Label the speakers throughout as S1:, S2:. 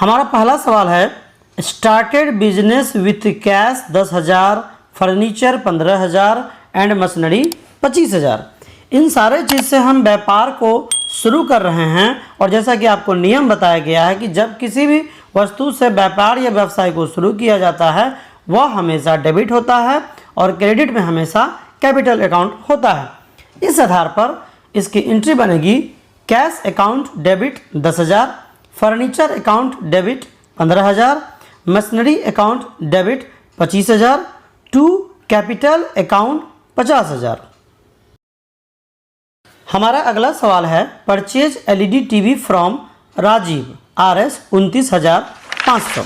S1: हमारा पहला सवाल है, started business with cash 10,000, furniture 15,000 and machinery 25,000। इन सारे चीज़ से हम व्यापार को शुरू कर रहे हैं और जैसा कि आपको नियम बताया गया है कि जब किसी भी वस्तु से व्यापार या व्यवसाय को शुरू किया जाता है वह हमेशा डेबिट होता है और क्रेडिट में हमेशा कैपिटल अकाउंट होता है। इस आधार पर इसकी एंट्री बनेगी, cash account debit 10,000, furniture account debit 15,000, machinery account debit 25,000 to capital account 50,000। हमारा अगला सवाल है, purchase LED TV from Rajeev RS 29,500।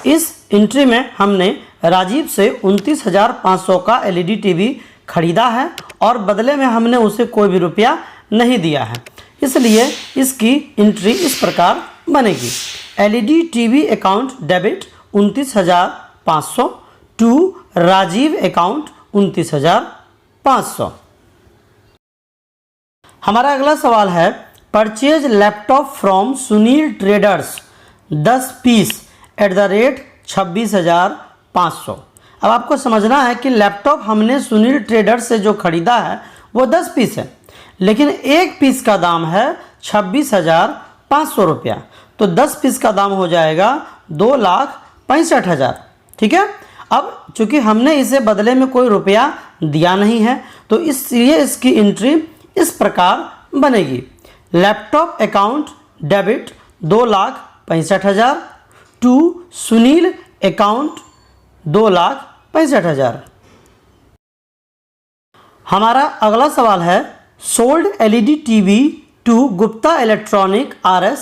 S1: इस एंट्री में हमने राजीव से 29,500 का एलईडी टीवी खरीदा है और बदले में हमने उसे कोई भी रुपया नहीं दिया है, इसलिए इसकी एंट्री इस प्रकार बनेगी, LED TV account debit 29,500 to Rajeev account 29,500। हमारा अगला सवाल है, purchase laptop from Sunil traders 10 piece at the rate 26,500। अब आपको समझना है कि लैपटॉप हमने सुनील ट्रेडर्स से जो खरीदा है वो 10 पीस है, लेकिन एक पीस का दाम है 26,500 रुपया, तो 10 पीस का दाम हो जाएगा 2,65,000। ठीक है। अब चूंकि हमने इसे बदले में कोई रुपया दिया नहीं है तो इसलिए इसकी एंट्री इस प्रकार बनेगी, laptop account debit 2,65,000 to Sunil account 2,65,000। हमारा अगला सवाल है, sold LED TV to Gupta electronic RS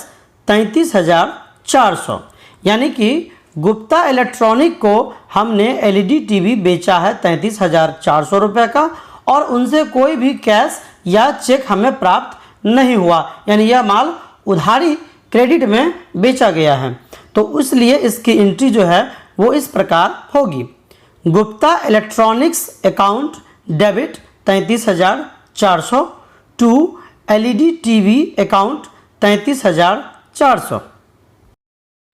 S1: 33,400। यानी कि गुप्ता इलेक्ट्रॉनिक को हमने एलईडी टीवी बेचा है 33,400 रुपये का और उनसे कोई भी कैश या चेक हमें प्राप्त नहीं हुआ, यानी यह माल उधारी क्रेडिट में बेचा गया है, तो इसलिए इसकी एंट्री जो है वो इस प्रकार होगी, Gupta electronics account debit 33,400 to LED TV account 33,400।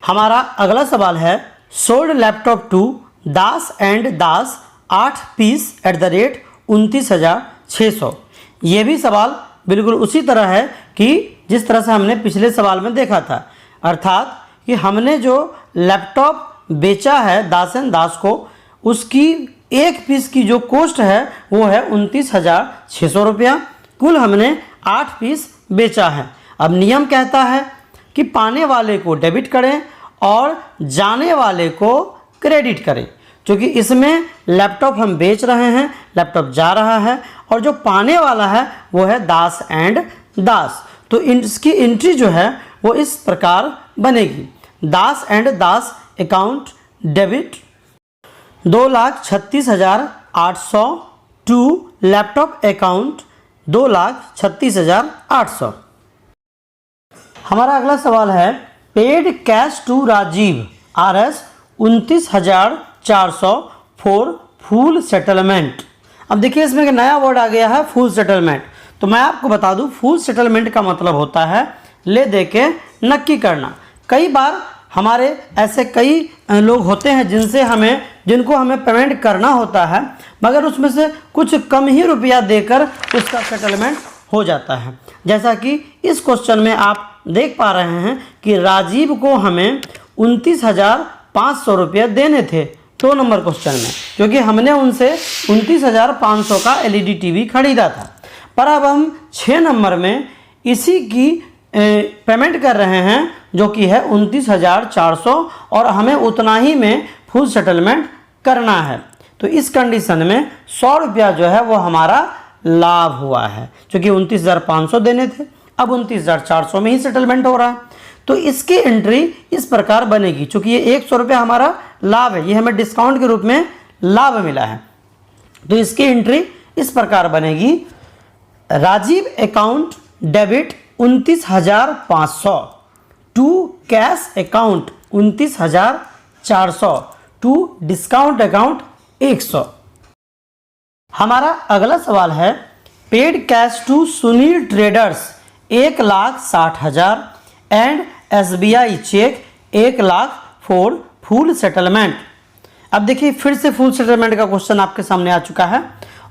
S1: हमारा अगला सवाल है, sold laptop to Das and Das 8 piece at the rate 29,600। ये भी सवाल बिल्कुल उसी तरह है कि जिस तरह से हमने पिछले सवाल में देखा था, अर्थात कि हमने जो लैपटॉप बेचा है दास एंड दास को, उसकी एक पीस की जो कॉस्ट है वो है 29,600 रुपया, कुल हमने 8 पीस बेचा है। अब नियम कहता है कि पाने वाले को डेबिट करें और जाने वाले को क्रेडिट करें, क्योंकि इसमें लैपटॉप हम बेच रहे हैं, लैपटॉप जा रहा है और जो पाने वाला है वो है दास एंड दास, तो इसकी एंट्री जो है वो इस प्रकार बनेगी, Das and Das account debit 2,36,800 to laptop account 2,36,800। हमारा अगला सवाल है, paid cash to Rajiv RS 29,400 for full settlement. अब देखिए इसमें एक नया वर्ड आ गया है, फुल सेटलमेंट। तो मैं आपको बता दूं, फुल सेटलमेंट का मतलब होता है ले दे के नक्की करना। कई बार हमारे ऐसे कई लोग होते हैं जिनको हमें पेमेंट करना होता है, मगर उसमें से कुछ कम ही रुपया देकर उसका सेटलमेंट हो जाता है। जैसा कि इस क्वेश्चन में आप देख पा रहे हैं कि राजीव को हमें 29,500 रुपये देने थे 2 नंबर क्वेश्चन में, क्योंकि हमने उनसे 29,500 का एलईडी टीवी खरीदा था। पर अब हम 6 नंबर में इसी की पेमेंट कर रहे हैं जो कि है 29,400 और हमें उतना ही में फुल सेटलमेंट करना है। तो इस कंडीशन में 100 रुपया जो है वो हमारा लाभ हुआ है, क्योंकि 29,500 देने थे, अब 29,400 में ही सेटलमेंट हो रहा है। तो इसकी एंट्री इस प्रकार बनेगी, क्योंकि ये 100 रुपया हमारा लाभ है, ये हमें डिस्काउंट के रूप में लाभ मिला है, तो इसकी एंट्री इस प्रकार बनेगी, Rajiv account debit 29,500 to cash account 29,400 to discount account 100। हमारा अगला सवाल है, paid cash to Sunil traders 1,60,000 and SBI cheque 1 lakh for full settlement. अब देखिए फिर से फुल सेटलमेंट का क्वेश्चन आपके सामने आ चुका है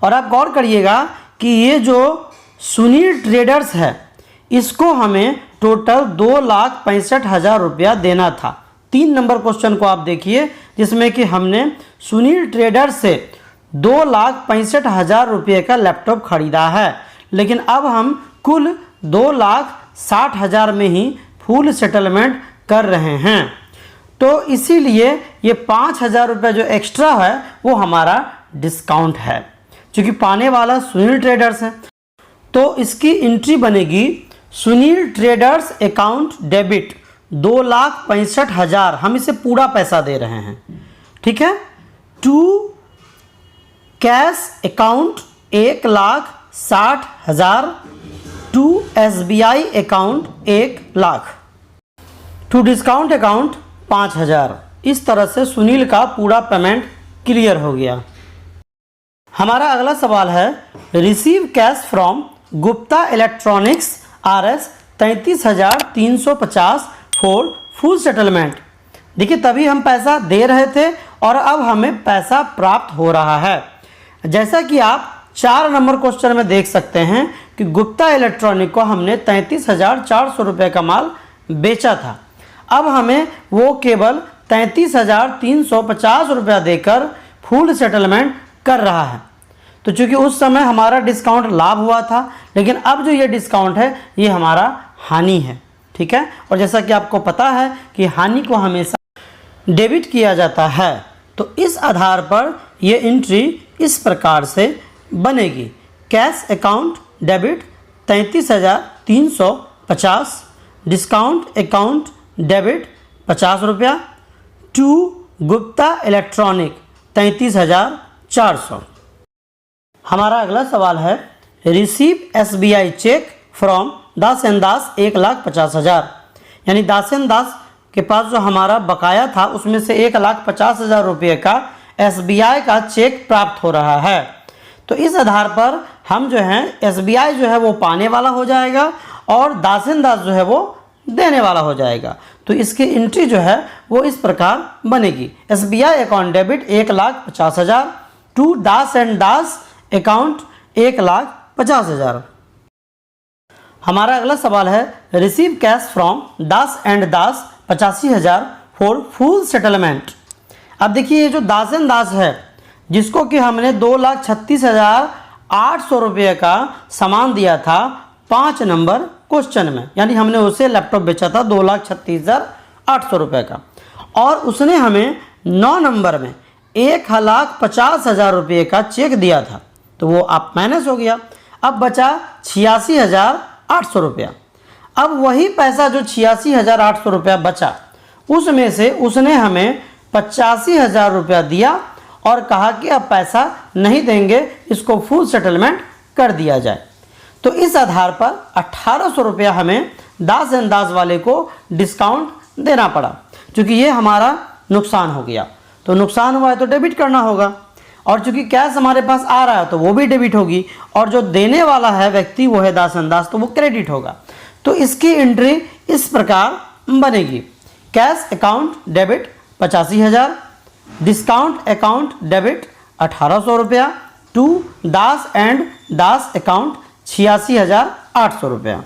S1: और आप गौर करिएगा कि ये जो सुनील ट्रेडर्स है इसको हमें टोटल 2,65,000 रुपया देना था। 3 नंबर क्वेश्चन को आप देखिए जिसमें कि हमने सुनील ट्रेडर्स से 2,65,000 रुपये का लैपटॉप खरीदा है, लेकिन अब हम कुल 2,60,000 में ही फुल सेटलमेंट कर रहे हैं। तो इसीलिए ये 5,000 रुपये जो एक्स्ट्रा है वो हमारा डिस्काउंट है, क्योंकि पाने वाला सुनील ट्रेडर्स है। तो इसकी एंट्री बनेगी सुनील ट्रेडर्स अकाउंट डेबिट 2,65,000, हम इसे पूरा पैसा दे रहे हैं, ठीक है, to cash account 1,60,000 to SBI account 1 lakh to discount account 5,000। इस तरह से सुनील का पूरा पेमेंट क्लियर हो गया। हमारा अगला सवाल है receive cash from Gupta electronics RS 33,350 for full settlement. देखिए तभी हम पैसा दे रहे थे और अब हमें पैसा प्राप्त हो रहा है। जैसा कि आप 4 नंबर क्वेश्चन में देख सकते हैं कि गुप्ता इलेक्ट्रॉनिक को हमने 33,400 रुपये का माल बेचा था। अब हमें वो केवल 33,350 रुपया देकर फुल सेटलमेंट कर रहा है। तो चूंकि उस समय हमारा डिस्काउंट लाभ हुआ था, लेकिन अब जो ये डिस्काउंट है ये हमारा हानि है, ठीक है। और जैसा कि आपको पता है कि हानि को हमेशा डेबिट किया जाता है, तो इस आधार पर ये एंट्री इस प्रकार से बनेगी। Cash account debit 33,350, discount account debit 50 रुपया, टू गुप्ता इलेक्ट्रॉनिक 33,400। हमारा अगला सवाल है receive SBI cheque from Das and Das 1,50,000। यानी दास एंड दास के पास जो हमारा बकाया था उसमें से 1,50,000 रुपये का SBI का चेक प्राप्त हो रहा है। तो इस आधार पर हम जो है SBI जो है वो पाने वाला हो जाएगा और दास एंड दास जो है वो देने वाला हो जाएगा। तो इसकी एंट्री जो है वो इस प्रकार बनेगी। SBI account debit 1,50,000 to Das and Das account 1,50,000। हमारा अगला सवाल है receive cash from Das and Das 85,000 for full settlement. अब देखिए ये जो दास एंड दास है जिसको कि हमने 2,36,800 रुपये का सामान दिया था 5 नंबर क्वेश्चन में, यानी हमने उसे लैपटॉप बेचा था 2,36,800 रुपये का, और उसने हमें 9 नंबर में 1,50,000 रुपये का चेक दिया था। तो वो आप माइनस हो गया, अब बचा 86,800 रुपया। अब वही पैसा जो 86,800 रुपया बचा उसमें से उसने हमें 85,000 रुपया दिया और कहा कि अब पैसा नहीं देंगे, इसको फुल सेटलमेंट कर दिया जाए। तो इस आधार पर 1,800 रुपया हमें दास एंड दास वाले को डिस्काउंट देना पड़ा, क्योंकि ये हमारा नुकसान हो गया। तो नुकसान हुआ है तो डेबिट करना होगा, और चूंकि कैश हमारे पास आ रहा है तो वो भी डेबिट होगी, और जो देने वाला है व्यक्ति वो है दास एंड दास, तो वो क्रेडिट होगा। तो इसकी एंट्री इस प्रकार बनेगी। Cash account debit 85,000, discount account debit 1,800 रुपया, to Das and Das account 86,800 रुपया।